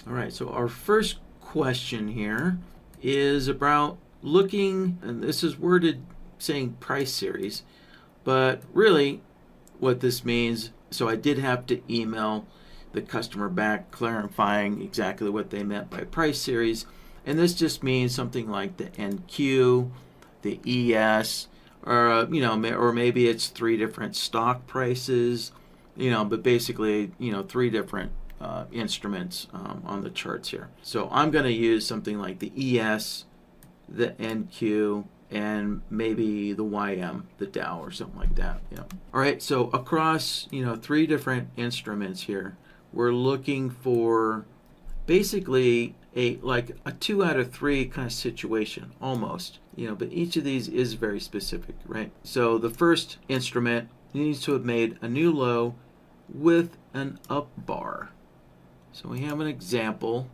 All right, so our first question here is about looking, and this is worded saying price series, but really what this means, so I did have to email the customer back clarifying exactly what they meant by price series, and this just means something like the NQ, the ES, or or maybe it's three different stock prices, but basically, three different instruments on the charts here. So I'm going to use something like the ES, the NQ, and maybe the YM, the Dow, or something like that. All right. So across three different instruments here, we're looking for basically like a 2 out of 3 kind of situation almost. But each of these is very specific, right? So the first instrument needs to have made a new low with an up bar. So we have an example.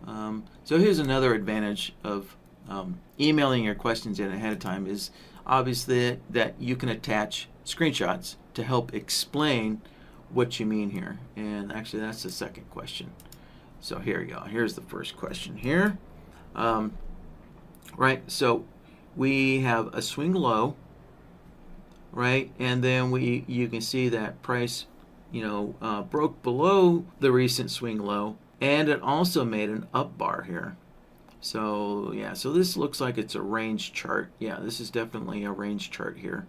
So here's another advantage of emailing your questions in ahead of time is obviously that you can attach screenshots to help explain what you mean here. And actually that's the second question. So here we go. Here's the first question here. Right, so we have a swing low, right? And then you can see that price broke below the recent swing low, and it also made an up bar here. So yeah, so this looks like it's a range chart. Yeah, this is definitely a range chart here.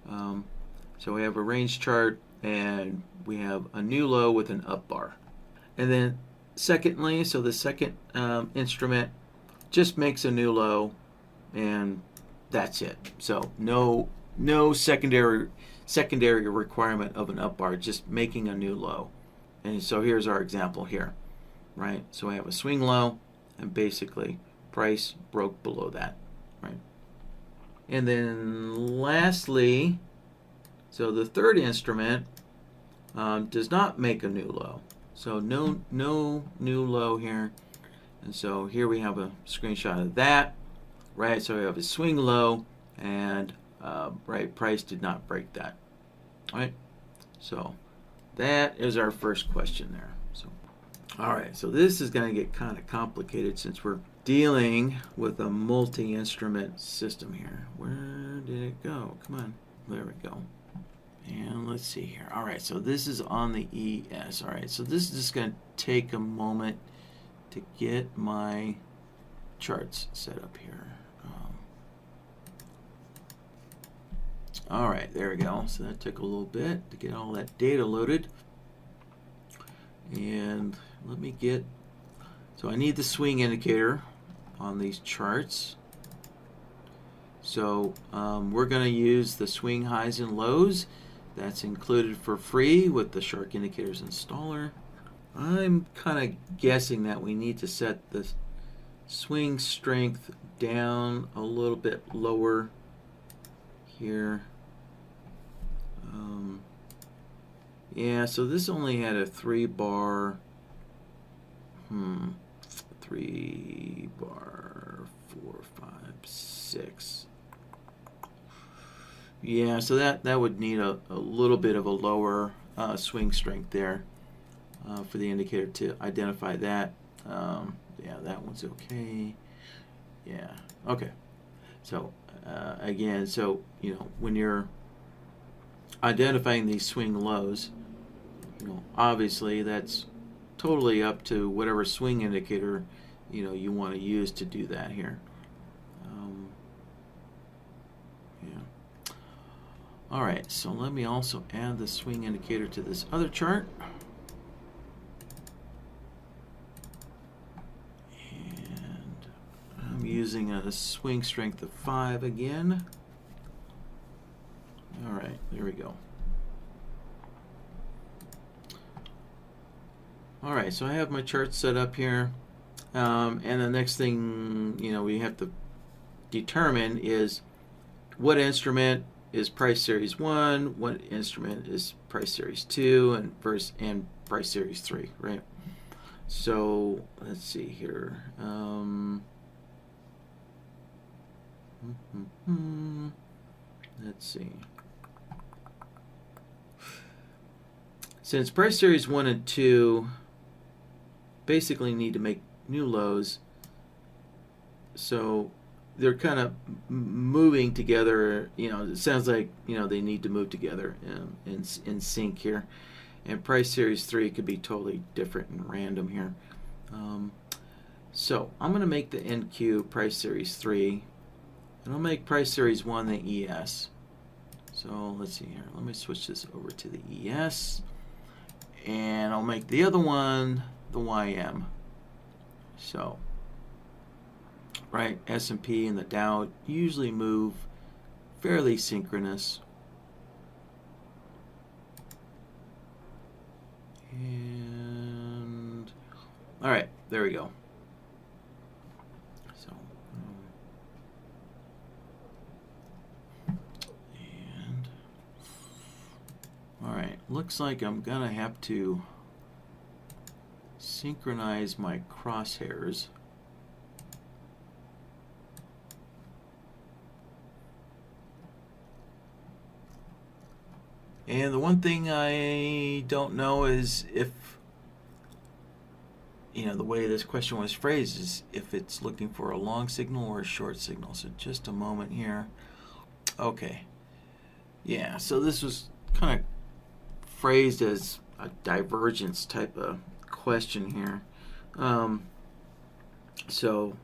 So we have a range chart, and we have a new low with an up bar. And then secondly, so the second instrument just makes a new low, and that's it. So no secondary requirement of an up bar, just making a new low. And so here's our example here, right? So we have a swing low, and basically price broke below that, right? And then lastly, so the third instrument does not make a new low. So no new low here. And so here we have a screenshot of that, right? So we have a swing low, and right, price did not break that, right? So that is our first question there. So, all right, so this is going to get kind of complicated since we're dealing with a multi-instrument system here. Where did it go? Come on, there we go. And let's see here. All right, so this is on the ES. All right, so this is just going to take a moment to get my charts set up here. All right, there we go. So that took a little bit to get all that data loaded. And let me get, so I need the swing indicator on these charts. So we're going to use the swing highs and lows. That's included for free with the Shark Indicators installer. I'm kind of guessing that we need to set the swing strength down a little bit lower here. Yeah, so this only had a 3 bar, 3 bar, 4, 5, 6. Yeah, so that would need a little bit of a lower swing strength there for the indicator to identify that. Yeah, that one's okay. Yeah, okay. So again, so when you're identifying these swing lows, obviously that's totally up to whatever swing indicator you want to use to do that here. Yeah. All right, so let me also add the swing indicator to this other chart. And I'm using a swing strength of 5 again. All right, there we go. All right, so I have my chart set up here. And the next thing, we have to determine is what instrument is price series 1, what instrument is price series 2, and price series 3, right? So let's see here. Let's see. Since price series 1 and 2 basically need to make new lows. So they're kind of moving together. It sounds like they need to move together in sync here. And price series 3 could be totally different and random here. So I'm going to make the NQ price series 3, and I'll make price series 1 the ES. So let's see here. Let me switch this over to the ES, and I'll make the other one the YM. So, right, S&P and the Dow usually move fairly synchronous. And all right, there we go. So, and all right, looks like I'm gonna have to synchronize my crosshairs. And the one thing I don't know is if, the way this question was phrased is if it's looking for a long signal or a short signal. So just a moment here. Okay. Yeah, so this was kind of phrased as a divergence type of question here. So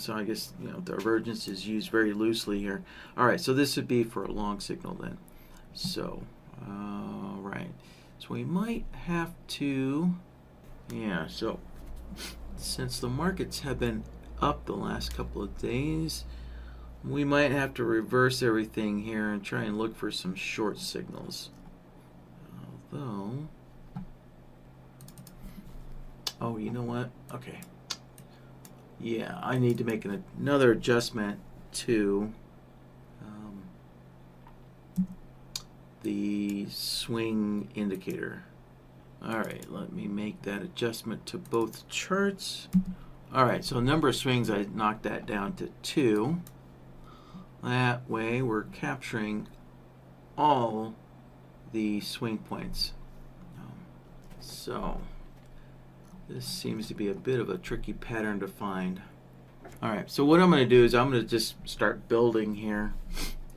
I guess, divergence is used very loosely here. All right, so this would be for a long signal then. So, right. So we might have to, so since the markets have been up the last couple of days, we might have to reverse everything here and try and look for some short signals. Although, oh, you know what? Okay. Yeah, I need to make another adjustment to the swing indicator. Alright, let me make that adjustment to both charts. Alright, so number of swings, I knocked that down to 2. That way we're capturing all the swing points. So this seems to be a bit of a tricky pattern to find. Alright, so what I'm going to do is I'm going to just start building here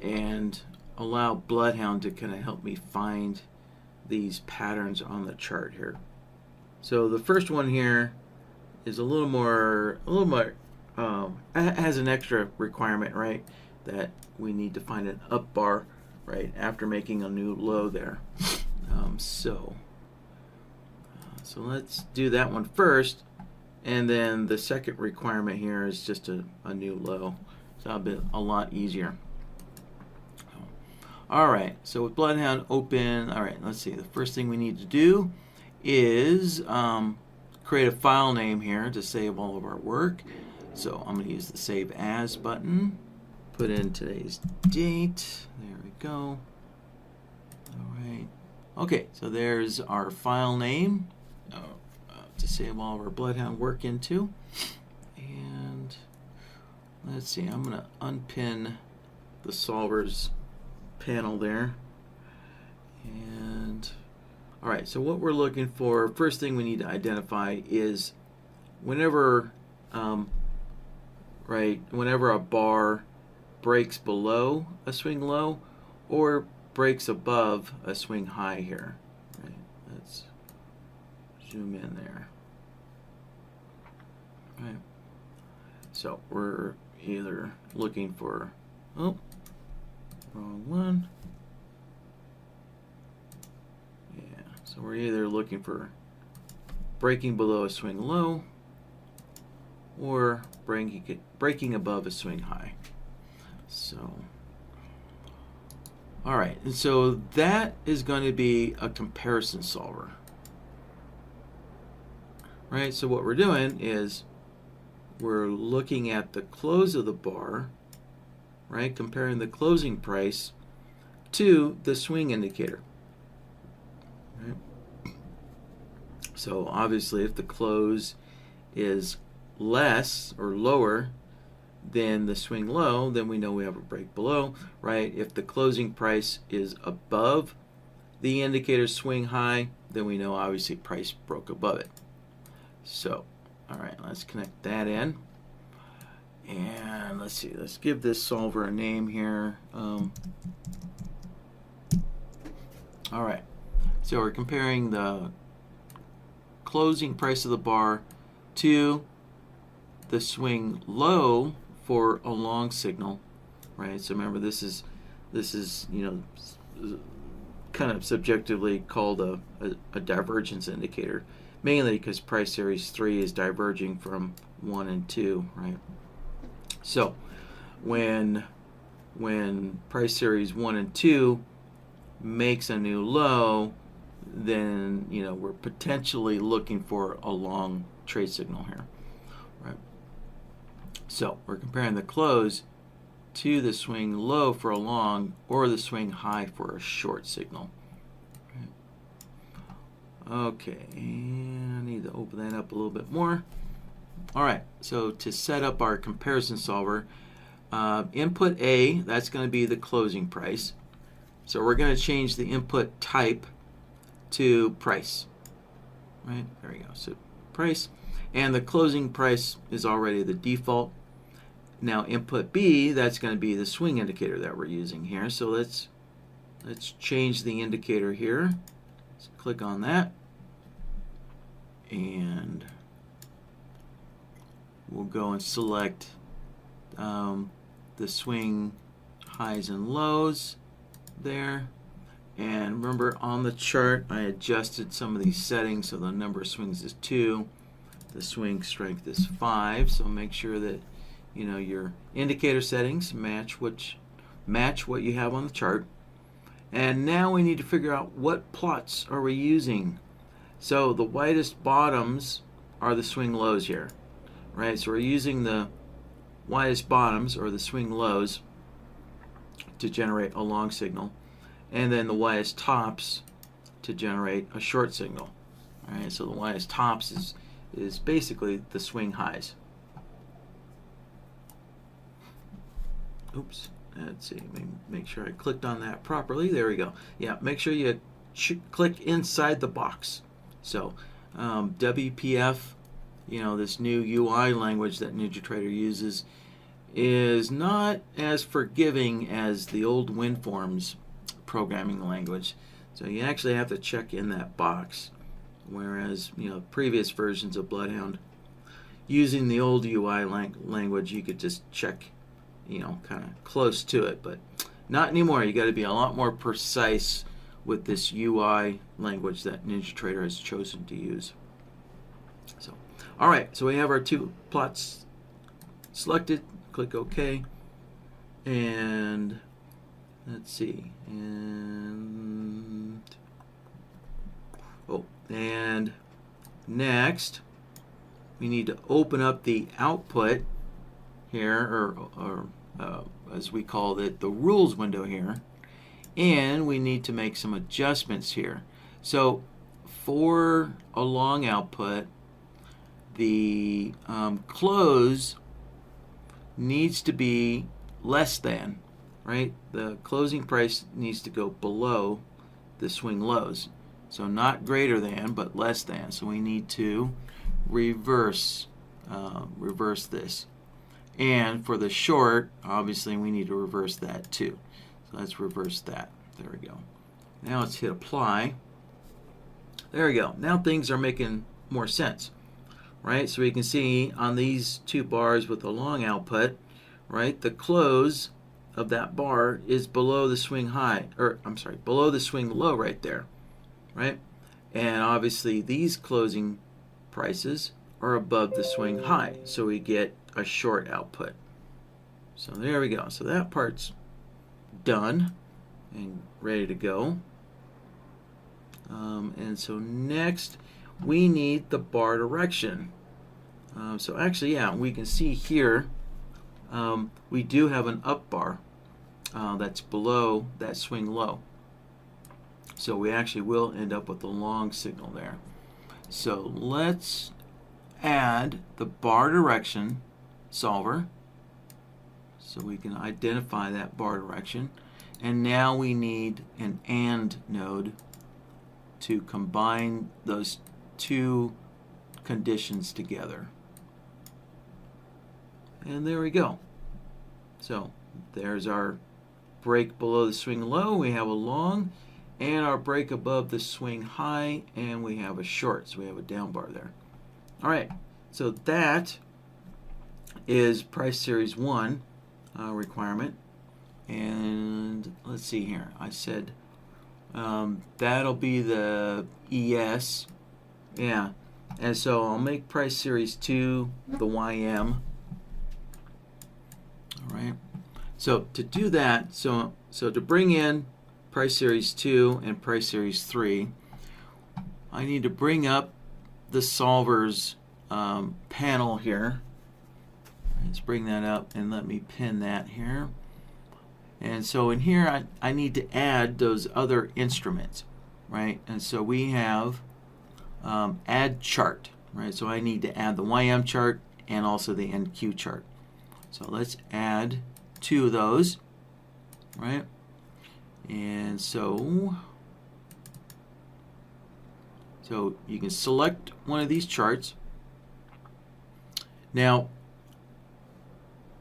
and allow BloodHound to kind of help me find these patterns on the chart here. So the first one here is a little more has an extra requirement, right? That we need to find an up bar, right, after making a new low there. So let's do that one first, and then the second requirement here is just a new low. So that'll be a lot easier. Alright, so with BloodHound open, alright, let's see. The first thing we need to do is create a file name here to save all of our work. So I'm going to use the Save As button. Put in today's date. There we go. Alright. Okay, so there's our file name to save all of our BloodHound work into. And let's see, I'm going to unpin the solvers panel there. And alright, so what we're looking for, first thing we need to identify is whenever whenever a bar breaks below a swing low or breaks above a swing high here. Right, let's zoom in there. Right. So we're either looking for, oh, wrong one. Yeah, so we're either looking for breaking below a swing low or breaking above a swing high. So, all right, and so that is going to be a comparison solver. Right, so what we're doing is we're looking at the close of the bar, right, comparing the closing price to the swing indicator. Right? So obviously if the close is less or lower than the swing low, then we know we have a break below, right? If the closing price is above the indicator swing high, then we know obviously price broke above it. So, all right, let's connect that in. And let's see, let's give this solver a name here. All right, so we're comparing the closing price of the bar to the swing low for a long signal, right? So remember, this is kind of subjectively called a divergence indicator, mainly because price series 3 is diverging from 1 and 2, right? So when price series 1 and 2 makes a new low, then we're potentially looking for a long trade signal here, right? So we're comparing the close to the swing low for a long or the swing high for a short signal. Okay, and I need to open that up a little bit more. All right, so to set up our comparison solver, input A, that's going to be the closing price. So we're going to change the input type to price. Right, there we go. So price, and the closing price is already the default. Now input B, that's going to be the swing indicator that we're using here. So let's change the indicator here. Let's click on that, and we'll go and select the swing highs and lows there. And remember, on the chart I adjusted some of these settings, so the number of swings is 2, the swing strength is 5. So make sure that your indicator settings match what you have on the chart. And now we need to figure out what plots are we using. So the widest bottoms are the swing lows here, right? So we're using the widest bottoms, or the swing lows, to generate a long signal, and then the widest tops to generate a short signal. All right, so the widest tops is basically the swing highs. Oops, let's see, make sure I clicked on that properly. There we go. Yeah, make sure you click inside the box. So WPF, this new UI language that NinjaTrader uses, is not as forgiving as the old WinForms programming language. So you actually have to check in that box, whereas previous versions of BloodHound, using the old UI language, you could just check kind of close to it, but not anymore. You got to be a lot more precise with this UI language that NinjaTrader has chosen to use. So, all right, so we have our two plots selected. Click OK, and let's see, and next we need to open up the output here, or as we called it, the rules window here, and we need to make some adjustments here. So for a long output, the close needs to be less than, right? The closing price needs to go below the swing lows. So not greater than, but less than. So we need to reverse this. And for the short, obviously we need to reverse that too. So let's reverse that. There we go. Now let's hit apply. There we go. Now things are making more sense, right? So we can see on these two bars with the long output, right, the close of that bar is below the swing high, or I'm sorry, below the swing low right there, right? And obviously these closing prices are above the swing high, so we get a short output. So there we go. So that part's done and ready to go. And so next we need the bar direction. So actually, yeah, we can see here we do have an up bar that's below that swing low. So we actually will end up with a long signal there. So let's add the bar direction solver so we can identify that bar direction. And now we need an AND node to combine those two conditions together. And there we go. So there's our break below the swing low. We have a long, and our break above the swing high, and we have a short. So we have a down bar there. All right. So that is price series 1 requirement. And let's see here. I said that'll be the ES. Yeah. And so I'll make price series 2 the YM. All right. So to do that, so to bring in price series 2 and price series 3, I need to bring up the solver's panel here. Let's bring that up and let me pin that here. And so in here, I need to add those other instruments, right? And so we have add chart, right? So I need to add the YM chart and also the NQ chart. So let's add 2 of those, right? And so you can select one of these charts. Now,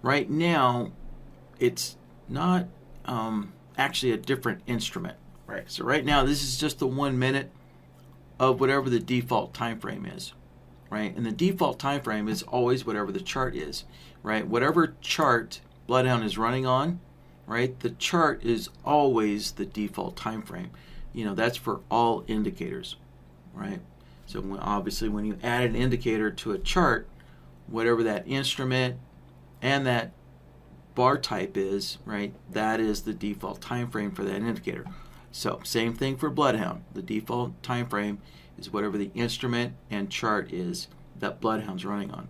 right now, it's not actually a different instrument, right? So right now, this is just the 1 minute of whatever the default time frame is, right? And the default time frame is always whatever the chart is, right? Whatever chart BloodHound is running on, right? The chart is always the default time frame. You know, that's for all indicators, right? So obviously, when you add an indicator to a chart, whatever that instrument and that bar type is, right, that is the default time frame for that indicator. So same thing for BloodHound. The default time frame is whatever the instrument and chart is that BloodHound's running on.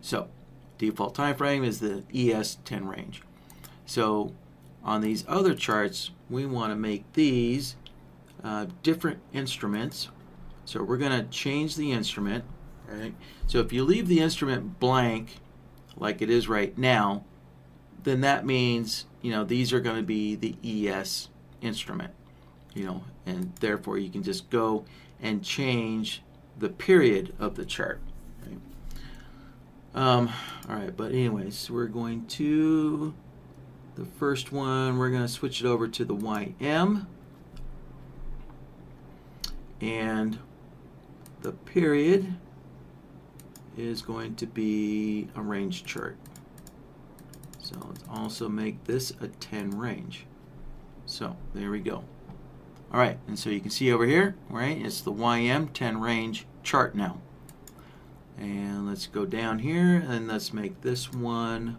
So default time frame is the ES10 range. So on these other charts, we want to make these different instruments. So we're going to change the instrument, right? So if you leave the instrument blank, like it is right now, then that means, you know, these are going to be the ES instrument, you know, and therefore you can just go and change the period of the chart. Right? All right, but anyways, we're going to the first one. We're going to switch it over to the YM, and the period is going to be a range chart. So let's also make this a 10 range. So there we go. All right, and so you can see over here, right, it's the YM 10 range chart now. And let's go down here and let's make this one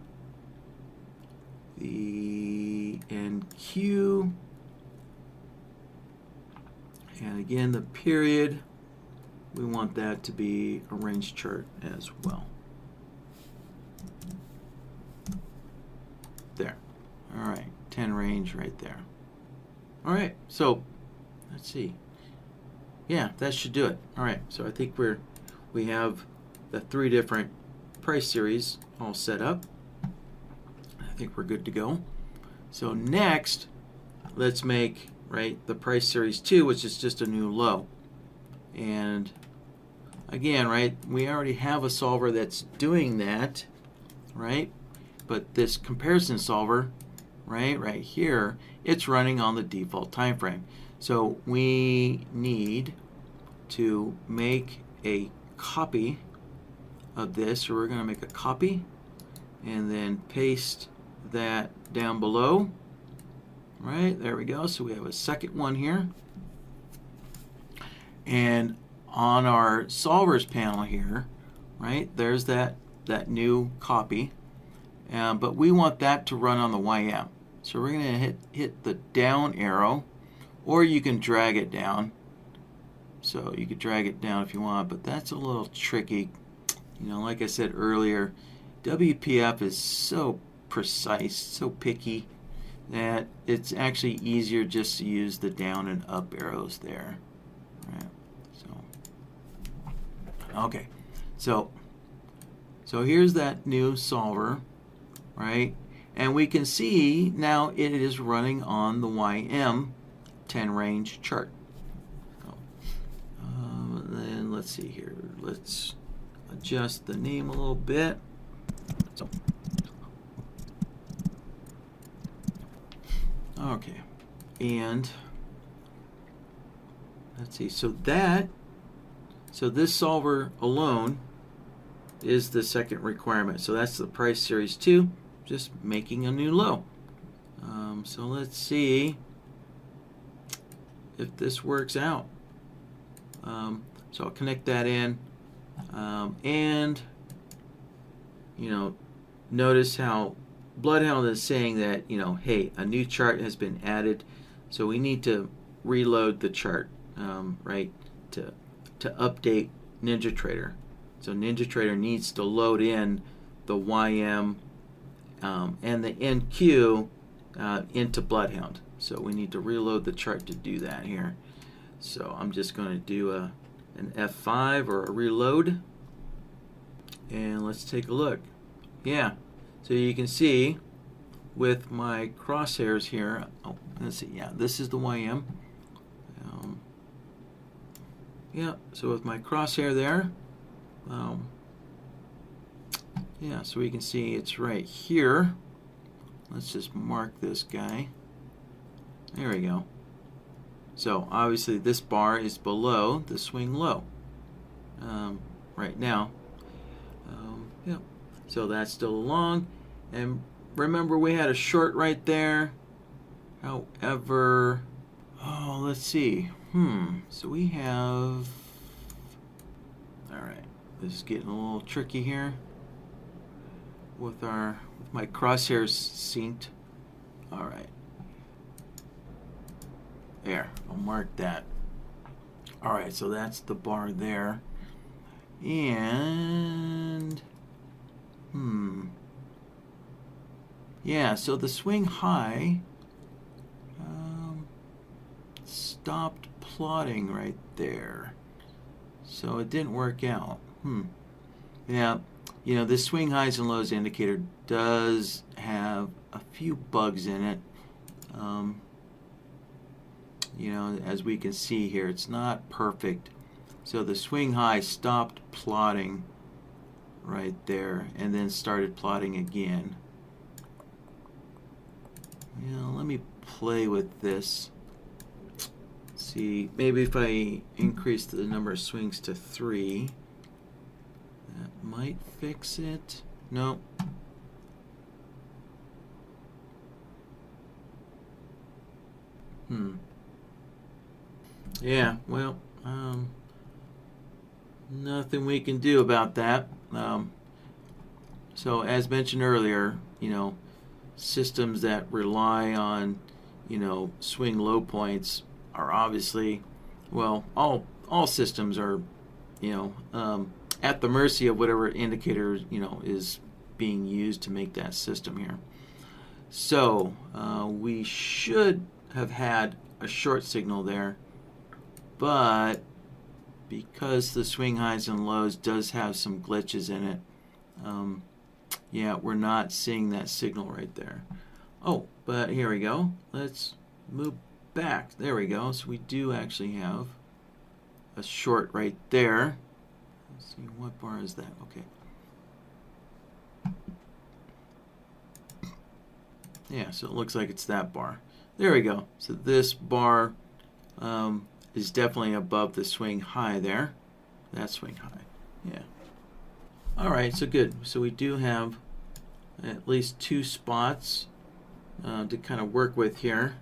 the NQ. And again, the period, we want that to be a range chart as well. There. All right, 10 range right there. All right, so let's see. Yeah, that should do it. All right, so I think we have the 3 different price series all set up. I think we're good to go. So next, let's make, right, the price series 2, which is just a new low. And again, right, we already have a solver that's doing that, right? But this comparison solver, right here, it's running on the default time frame. So we need to make a copy of this. So we're going to make a copy and then paste that down below. Right, there we go. So we have a second one here. And on our solvers panel here, right, there's that new copy. But we want that to run on the YM. So we're going to hit the down arrow, or you can drag it down. So you could drag it down if you want, but that's a little tricky. You know, like I said earlier, WPF is so precise, so picky, that it's actually easier just to use the down and up arrows there. Right. So, okay. So here's that new solver, right? And we can see now it is running on the YM 10 range chart. So, then let's see here. Let's adjust the name a little bit. So, okay, and let's see. So this solver alone is the second requirement. So that's the price series 2, just making a new low. So let's see if this works out. So I'll connect that in, and notice how BloodHound is saying that hey, a new chart has been added, so we need to reload the chart, right, to update NinjaTrader. So NinjaTrader needs to load in the YM and the NQ into BloodHound. So we need to reload the chart to do that here. So I'm just going to do an F5 or a reload, and let's take a look. Yeah, so you can see with my crosshairs here, let's see, yeah, this is the YM. Yeah, so with my crosshair there, yeah, so we can see it's right here. Let's just mark this guy. There we go. So obviously this bar is below the swing low right now. Yeah. So that's still long. And remember, we had a short right there. However, let's see. So we have. All right. This is getting a little tricky here with my crosshairs synced. All right. There, I'll mark that. All right, so that's the bar there. And, yeah, so the swing high stopped plotting right there. So it didn't work out. Yeah, this swing highs and lows indicator does have a few bugs in it. As we can see here, it's not perfect. So the swing high stopped plotting right there and then started plotting again. Let me play with this. See, maybe if I increase the number of swings to 3, that might fix it. No. Yeah, well, nothing we can do about that. So as mentioned earlier, systems that rely on, swing low points are obviously, well, all systems are, at the mercy of whatever indicator, is being used to make that system here. So we should have had a short signal there, but because the swing highs and lows does have some glitches in it, yeah, we're not seeing that signal right there. Oh, but here we go. Let's move back. There we go. So we do actually have a short right there. Let's see, what bar is that? Okay. Yeah, so it looks like it's that bar. There we go. So this bar is definitely above the swing high there. That swing high. Yeah. All right, so good. So we do have at least 2 spots to kind of work with here.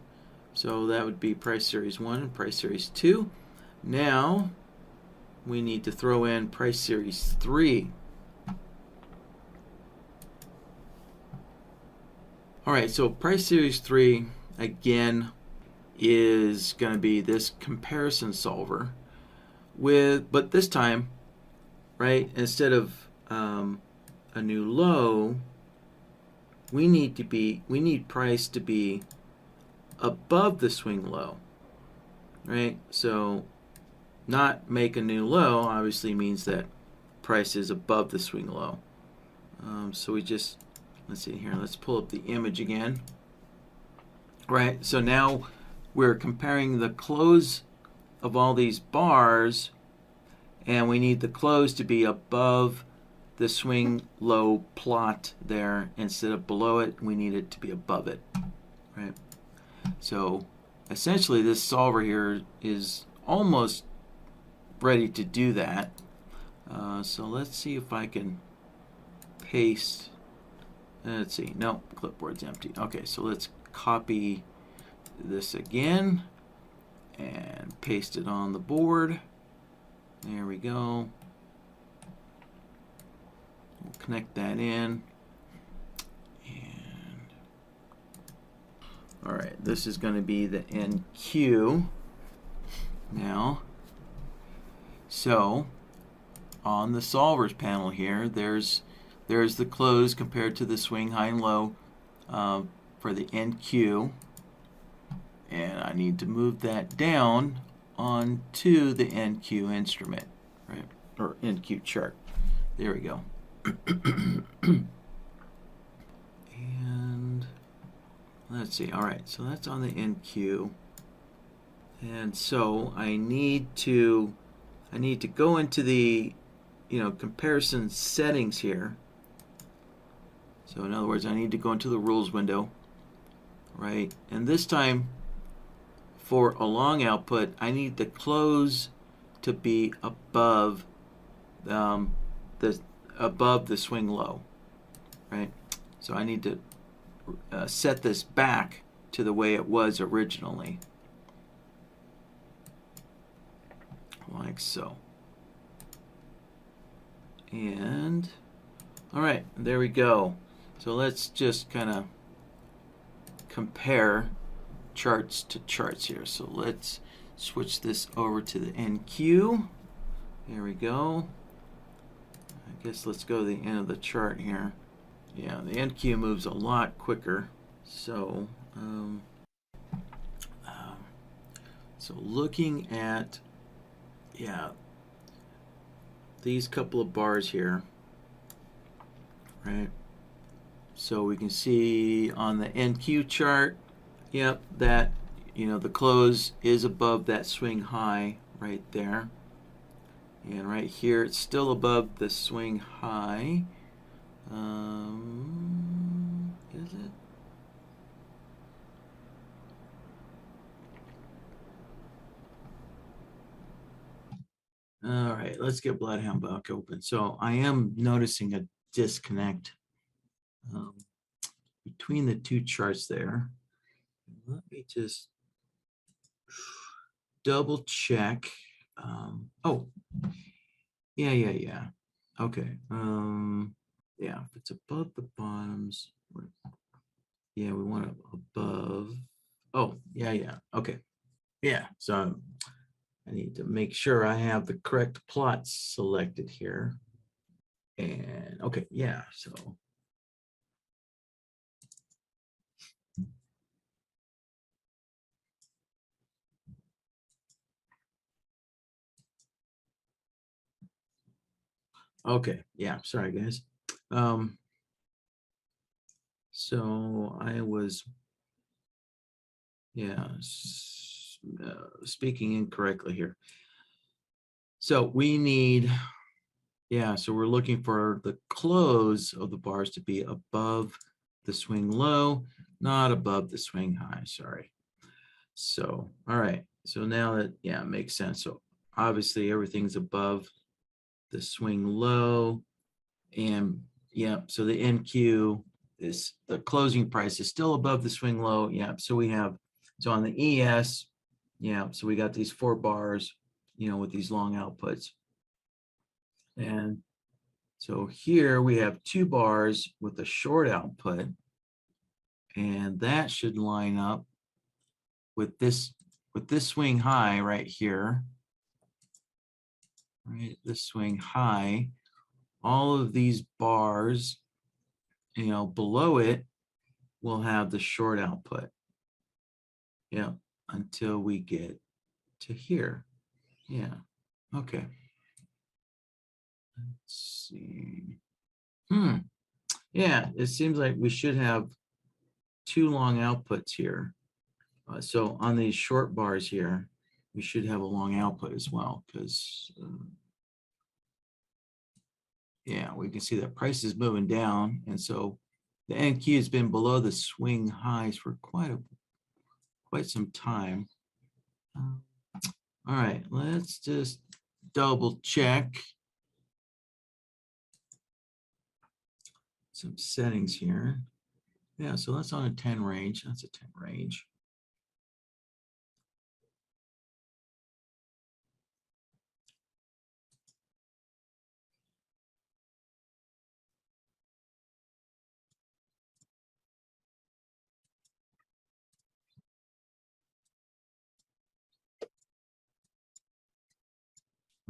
So that would be price series 1 and price series 2. Now we need to throw in price series 3. All right, so price series 3 again is going to be this comparison solver but this time, right, instead of a new low, we need price to be above the swing low, right? So not make a new low obviously means that price is above the swing low. So we just, let's see here, let's pull up the image again. Right, so now we're comparing the close of all these bars and we need the close to be above the swing low plot there instead of below it. We need it to be above it, right? So essentially this solver here is almost ready to do that. So let's see if I can paste. Let's see. No, clipboard's empty. Okay, so let's copy this again and paste it on the board. There we go. We'll connect that in. And all right, this is going to be the NQ now. So on the solvers panel here, there's the close compared to the swing high and low for the NQ, and I need to move that down onto the NQ instrument, right, or NQ chart. There we go. And let's see. All right, so that's on the NQ, and so I need to go into the comparison settings here. So in other words, I need to go into the rules window, right? And this time, for a long output, I need the close to be above the swing low, right? So I need to set this back to the way it was originally, like so. And all right, there we go. So let's just kind of compare charts to charts here. So let's switch this over to the NQ. There we go. I guess let's go to the end of the chart here. Yeah, the NQ moves a lot quicker. So, so looking at, these couple of bars here, right? So we can see on the NQ chart, that the close is above that swing high right there, and right here it's still above the swing high. Is it? All right, let's get BloodHound back open. So I am noticing a disconnect between the two charts there. Let me just double check. Oh, yeah. Okay. Yeah, if it's above the bottoms, we want it above. Oh, yeah. Okay. Yeah, so I need to make sure I have the correct plots selected here. And okay, yeah, so okay, yeah, sorry guys. So I was speaking incorrectly here. So we need, so we're looking for the close of the bars to be above the swing low, not above the swing high, sorry. So, all right, so now that, it makes sense. So obviously everything's above the swing low, and so the NQ is, the closing price is still above the swing low. So we have, so on the ES, so we got these 4 bars, with these long outputs. And so here we have 2 bars with a short output, and that should line up with this swing high right here, right? This swing high, all of these bars, below it will have the short output. Until we get to here. Okay. Let's see. It seems like we should have 2 long outputs here. So on these short bars here, we should have a long output as well, because Yeah, we can see that price is moving down, and so the NQ has been below the swing highs for quite some time. All right, let's just double check some settings here. Yeah, so that's on a 10 range. That's a 10 range.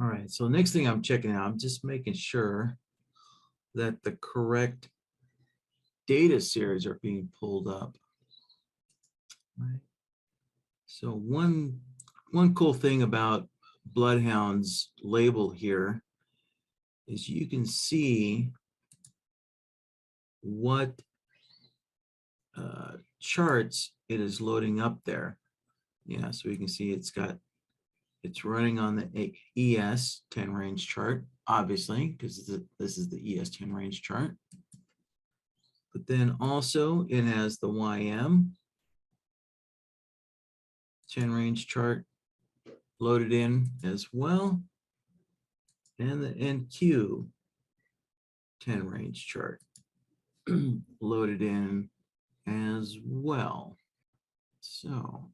All right, so next thing I'm checking out, I'm just making sure that the correct data series are being pulled up. Right. So one cool thing about BloodHound's label here is you can see what charts it is loading up there. Yeah, so you can see it's running on the ES 10 range chart, obviously, because this is the ES 10 range chart. But then also it has the YM 10 range chart loaded in as well, and the NQ 10 range chart loaded in as well. So,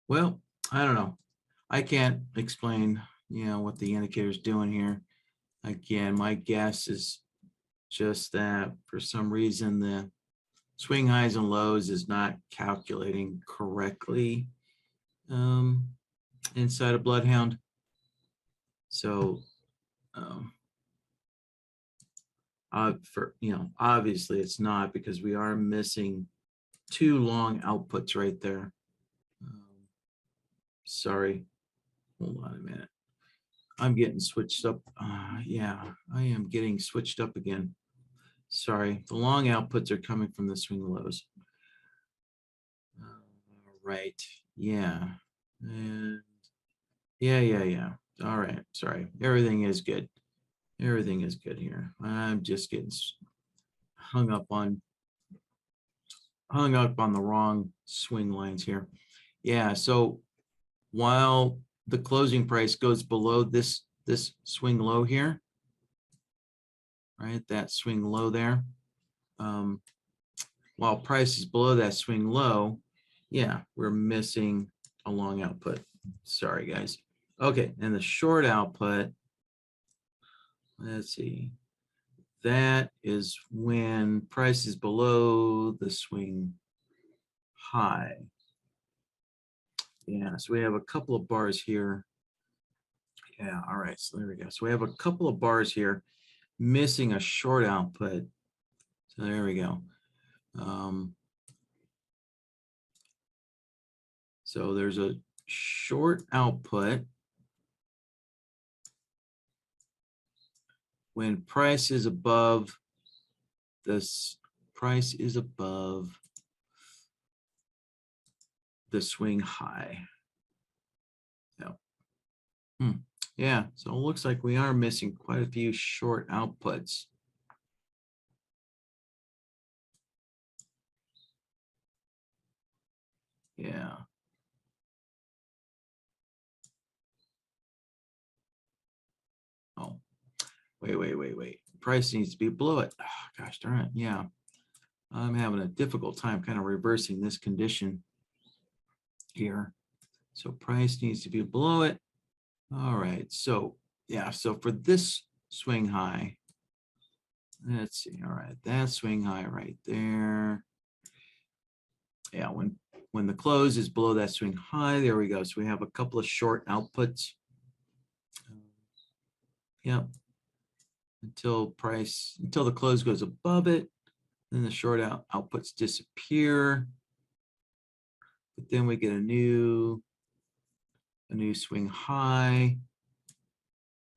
well, I don't know. I can't explain, what the indicator is doing here. Again, my guess is just that for some reason the swing highs and lows is not calculating correctly inside of BloodHound. So, obviously it's not, because we are missing two long outputs right there. Sorry, hold on a minute. I'm getting switched up. Yeah, I am getting switched up again. Sorry, the long outputs are coming from the swing lows. Right, yeah. And yeah. All right, sorry. Everything is good. Everything is good here. I'm just getting hung up on the wrong swing lines here. Yeah, so while the closing price goes below this swing low here, right, that swing low there, while price is below that swing low, yeah, we're missing a long output. Sorry, guys. Okay, and the short output, let's see, that is when price is below the swing high. Yeah, so we have a couple of bars here. Yeah, all right, so there we go. So we have a couple of bars here missing a short output. So there we go. So there's a short output when price is above this. Price is above the swing high. Yeah. Yeah, so it looks like we are missing quite a few short outputs. Yeah. Oh, wait. Price needs to be below it. Oh, gosh darn it. Yeah. I'm having a difficult time kind of reversing this condition here. So price needs to be below it. All right. So, yeah. So for this swing high, let's see. All right. That swing high right there. Yeah. When the close is below that swing high, there we go. So we have a couple of short outputs. Yep. Until the close goes above it, then the short outputs disappear. But then we get a new swing high.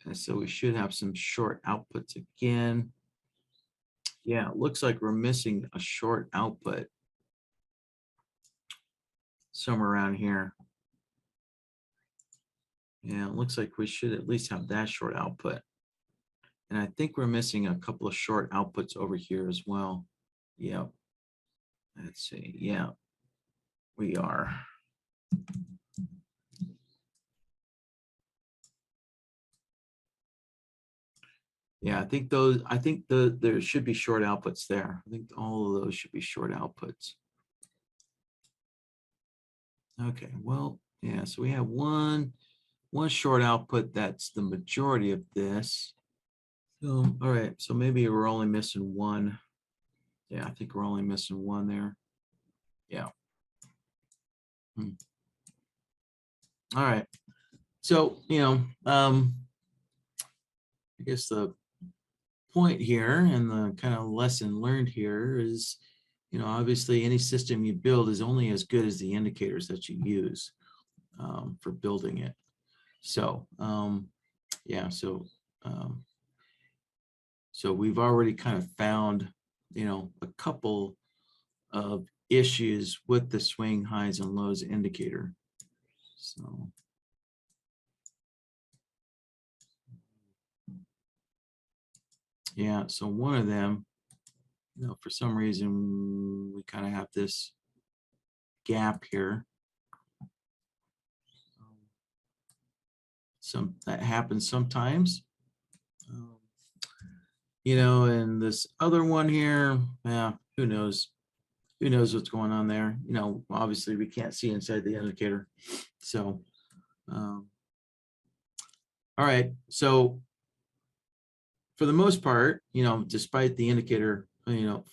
And so we should have some short outputs again. Yeah, it looks like we're missing a short output somewhere around here. Yeah, it looks like we should at least have that short output. And I think we're missing a couple of short outputs over here as well. Yep. Let's see. Yeah, we are. Yeah, I think there should be short outputs there. I think all of those should be short outputs. Okay, well, yeah, so we have one short output that's the majority of this. So, all right, so maybe we're only missing one. Yeah, I think we're only missing one there. Yeah. All right. So, I guess the point here and the kind of lesson learned here is, obviously any system you build is only as good as the indicators that you use for building it. So, yeah, so we've already kind of found, a couple of issues with the swing highs and lows indicator. So, yeah, so one of them, for some reason, we kind of have this gap here. That happens sometimes. And this other one here, yeah, who knows? Who knows what's going on there? Obviously we can't see inside the indicator. So, all right. So for the most part, despite the indicator,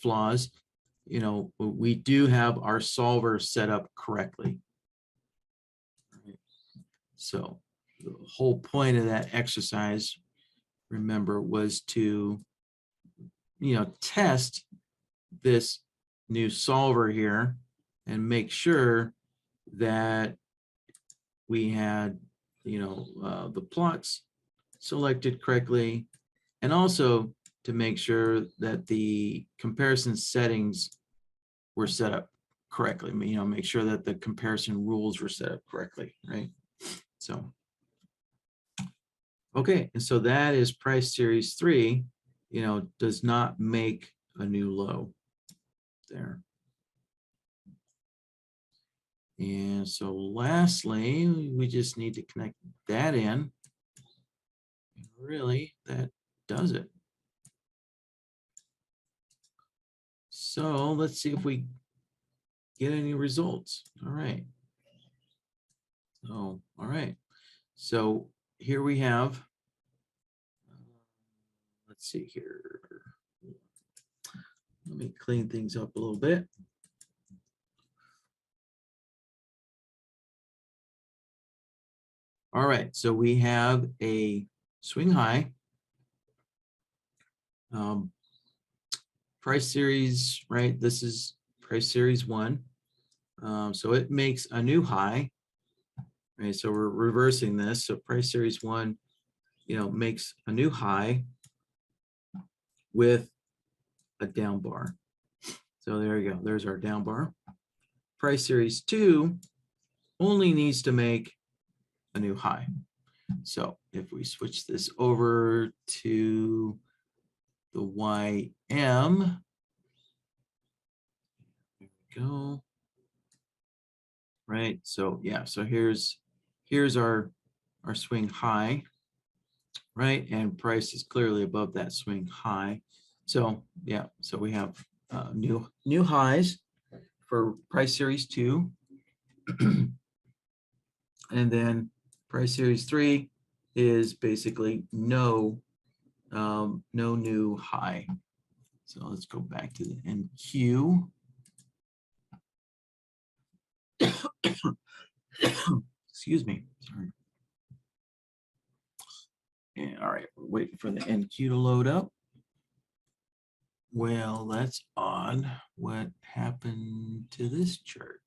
flaws, we do have our solver set up correctly. So the whole point of that exercise, remember, was to, test this new solver here and make sure that we had, the plots selected correctly, and also to make sure that the comparison settings were set up correctly. Make sure that the comparison rules were set up correctly, right? So, okay, and so that is price series 3, does not make a new low there. And so lastly, we just need to connect that in. And really, that does it. So let's see if we get any results. All right. So, all right. So here we have, let's see here. Let me clean things up a little bit. All right, so we have a swing high, price series, right? This is price series 1. So it makes a new high, right? So we're reversing this. So price series 1, makes a new high with a down bar. So there you go. There's our down bar. Price series 2 only needs to make a new high. So if we switch this over to the YM, there we go. Right. So yeah, so here's our swing high, right? And price is clearly above that swing high. So yeah, so we have new highs for price series 2. And then price series 3 is basically no new high. So let's go back to the NQ. Excuse me. Sorry. Yeah, all right, we're waiting for the NQ to load up. Well, that's odd. What happened to this chart?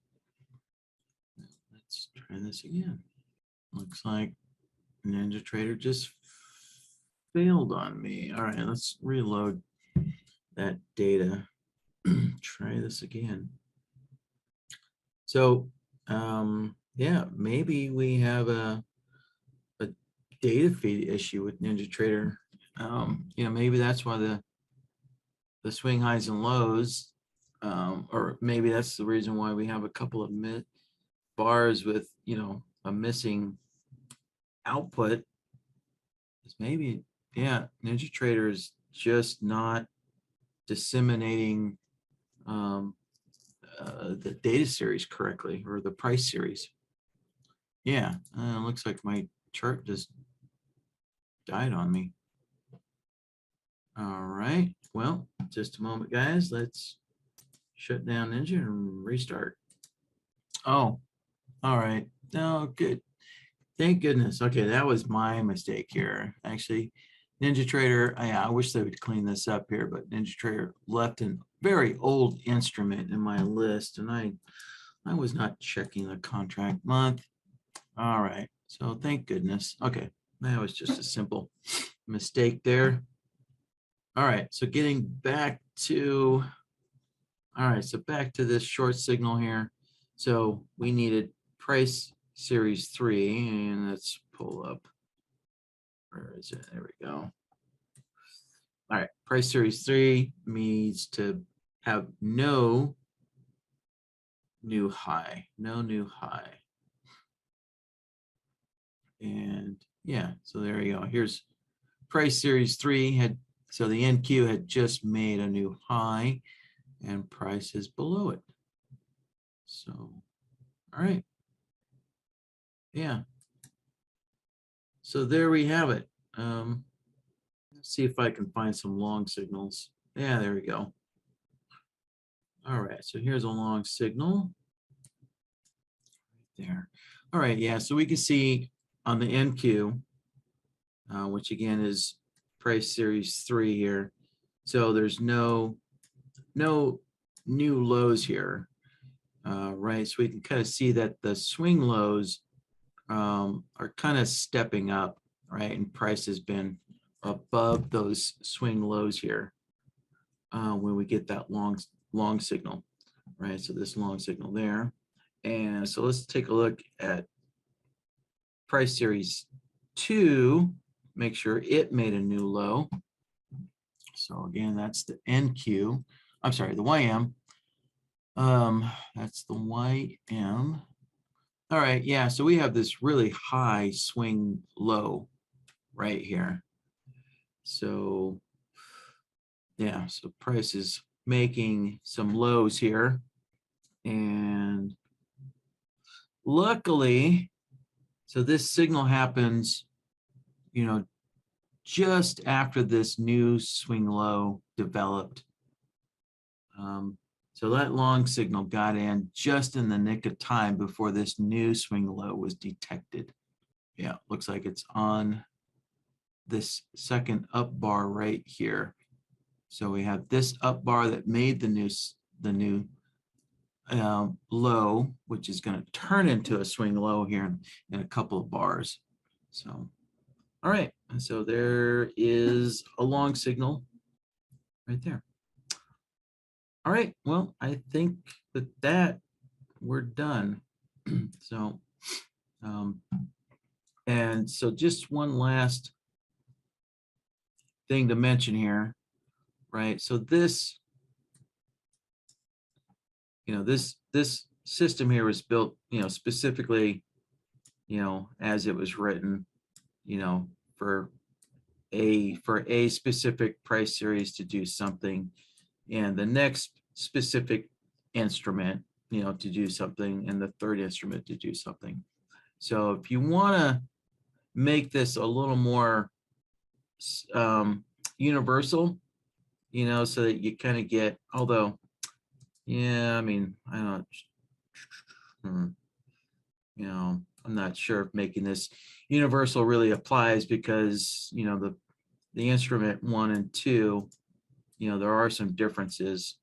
Let's try this again. Looks like NinjaTrader just failed on me. All right, let's reload that data. Try this again. So, yeah, maybe we have a data feed issue with NinjaTrader. You know, maybe that's why the swing highs and lows, or maybe that's the reason why we have a couple of bars with, you know, a missing output. Is maybe, yeah, NinjaTrader is just not disseminating the data series correctly, or the price series. Yeah, looks like my chart just died on me. All right, well, just a moment, guys. Let's shut down Ninja and restart. Oh, all right. No, good. Thank goodness. Okay, that was my mistake here. Actually, NinjaTrader, I wish they would clean this up here, but NinjaTrader left a very old instrument in my list, and I was not checking the contract month. All right, so thank goodness. Okay, that was just a simple mistake there. All right, so getting back to, all right, so back to this short signal here. So we needed price series 3, and let's pull up, where is it? There we go. All right, price series 3 means to have no new high, no new high. And yeah, so there you go. Here's price series 3 had, so the NQ had just made a new high and price is below it. So, all right. Yeah. So there we have it. Let's see if I can find some long signals. Yeah, there we go. All right, so here's a long signal there. All right, yeah, so we can see on the NQ, which again is price series 3 here. So there's no new lows here, right? So we can kind of see that the swing lows are kind of stepping up, right? And price has been above those swing lows here when we get that long signal, right? So this long signal there. And so let's take a look at price series 2, make sure it made a new low. So again, that's the NQ. I'm sorry, the YM. That's the YM. All right, yeah, so we have this really high swing low right here. So yeah, so price is making some lows here. And luckily, so this signal happens, you know, just after this new swing low developed. So that long signal got in just in the nick of time before this new swing low was detected. Yeah, looks like it's on this second up bar right here. So we have this up bar that made the new low, which is going to turn into a swing low here in a couple of bars. So, all right, and so there is a long signal right there. All right, well, I think that we're done. So, and so just one last thing to mention here, right? So this, you know, this system here was built, you know, specifically, you know, as it was written, you know, for a specific price series to do something, and the next specific instrument, you know, to do something, and the third instrument to do something. So if you want to make this a little more universal, you know, so that you kind of get, although, yeah, I mean, I don't, you know, I'm not sure if making this universal really applies, because, you know, the instrument 1 and 2, you know, there are some differences,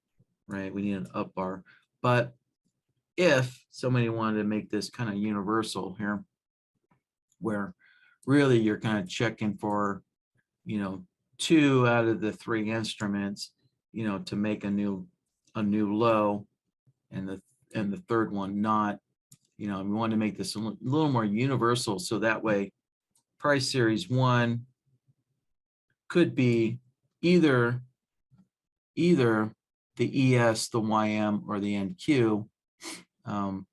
right? We need an up bar. But if somebody wanted to make this kind of universal here, where really you're kind of checking for, you know, 2 out of the 3 instruments, you know, to make a new low, and the third one not, you know, we want to make this a little more universal, so that way, price series 1 could be either the ES, the YM, or the NQ, so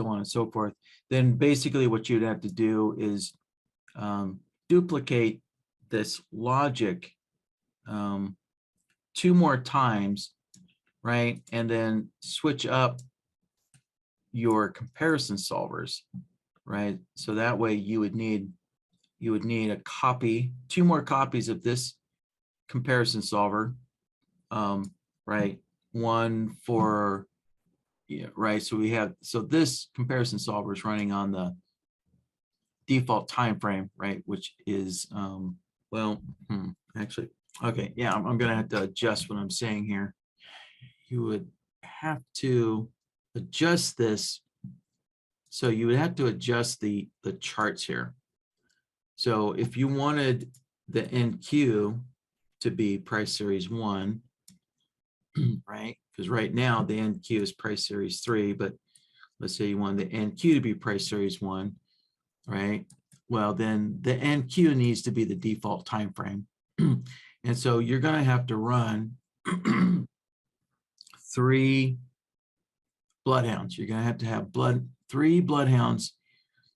on and so forth. Then basically what you'd have to do is duplicate this logic 2 more times, right? And then switch up your comparison solvers, right? So that way you would need a copy, 2 more copies of this comparison solver, right? One for, right? So this comparison solver is running on the default time frame, right? Which is, actually, okay, yeah, I'm gonna have to adjust what I'm saying here. You would have to adjust this. So you would have to adjust the charts here. So if you wanted the NQ to be price series 1, right? Because right now the NQ is price series 3, but let's say you want the NQ to be price series 1, right? Well, then the NQ needs to be the default time frame. And so you're going to have to run 3 bloodhounds. You're going to have 3 bloodhounds,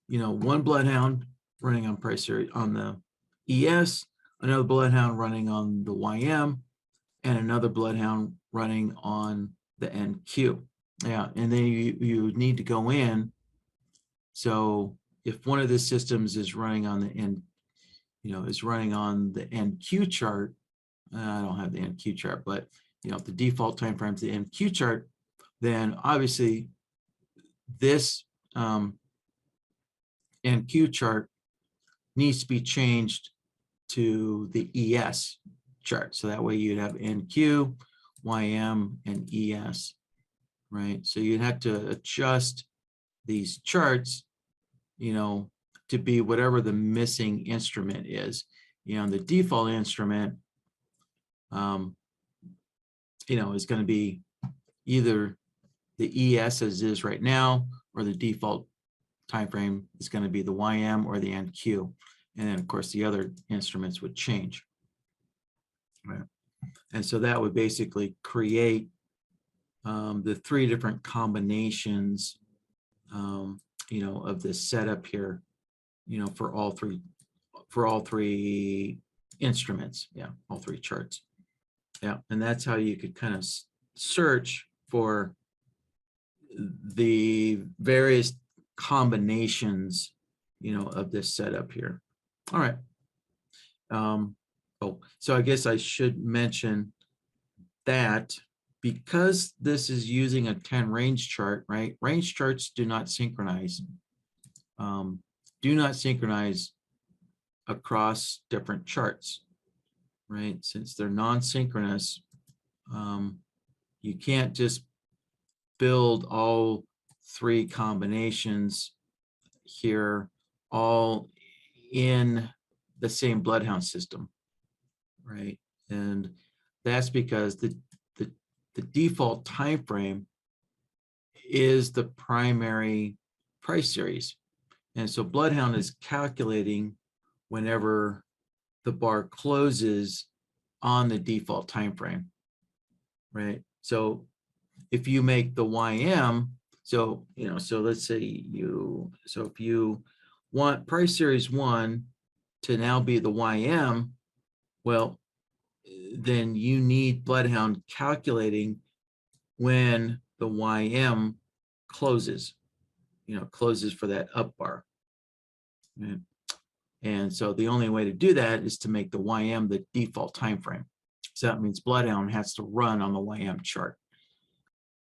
1 bloodhound running on price series on the ES, another bloodhound running on the YM, and another bloodhound running on the NQ. Yeah, and then you need to go in. So if one of the systems is running on the NQ chart, I don't have the NQ chart, but if the default time frame is the NQ chart, then obviously this NQ chart needs to be changed to the ES chart. So that way you'd have NQ, YM, and ES, right? So you'd have to adjust these charts, to be whatever the missing instrument is. The default instrument, is going to be either the ES as is right now, or the default time frame is going to be the YM or the NQ. And then, of course, the other instruments would change. Right? And so that would basically create the 3 different combinations, of this setup here, for all three instruments. Yeah, all 3 charts. Yeah, and that's how you could kind of search for the various combinations, of this setup here. All right. So I guess I should mention that because this is using a 10 range chart, right? Range charts do not synchronize. Across different charts, right? Since they're non-synchronous, you can't just build all 3 combinations here all in the same bloodhound system, right? And that's because the default time frame is the primary price series. And so bloodhound is calculating whenever the bar closes on the default time frame, right? So if you make the YM, so let's say if you want price series 1 to now be the YM, well, then you need bloodhound calculating when the YM closes, closes for that up bar. Right? And so the only way to do that is to make the YM the default time frame. So that means bloodhound has to run on the YM chart.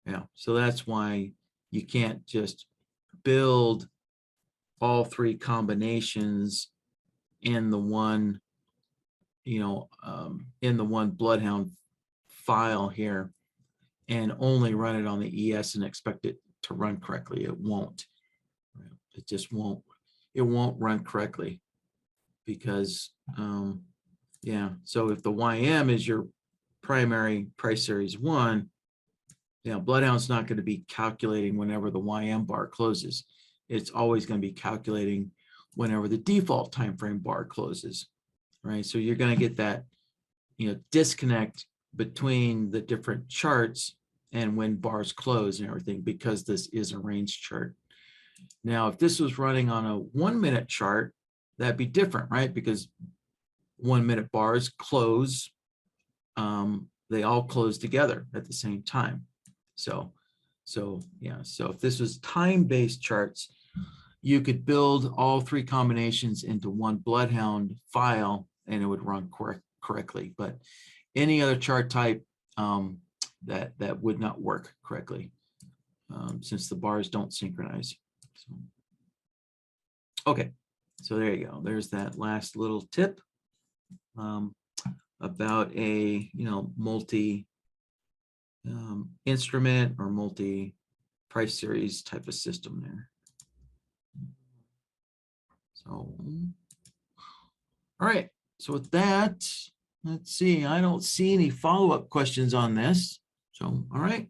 Yeah, so that's why you can't just build all 3 combinations in the one, in the one bloodhound file here and only run it on the ES and expect it to run correctly. It won't. It just won't. It won't run correctly because, so if the YM is your primary price series 1, bloodhound's not going to be calculating whenever the YM bar closes. It's always going to be calculating whenever the default time frame bar closes, right? So you're going to get that, disconnect between the different charts and when bars close and everything, because this is a range chart. Now, if this was running on a 1 minute chart, that'd be different, right? Because 1 minute bars close, they all close together at the same time. So if this was time-based charts, you could build all three combinations into one BloodHound file and it would run correctly. But any other chart type, that would not work correctly, since the bars don't synchronize. So, okay, so there you go. There's that last little tip about a multi instrument or multi price series type of system there. So, all right. So with that, let's see. I don't see any follow-up questions on this. So, all right.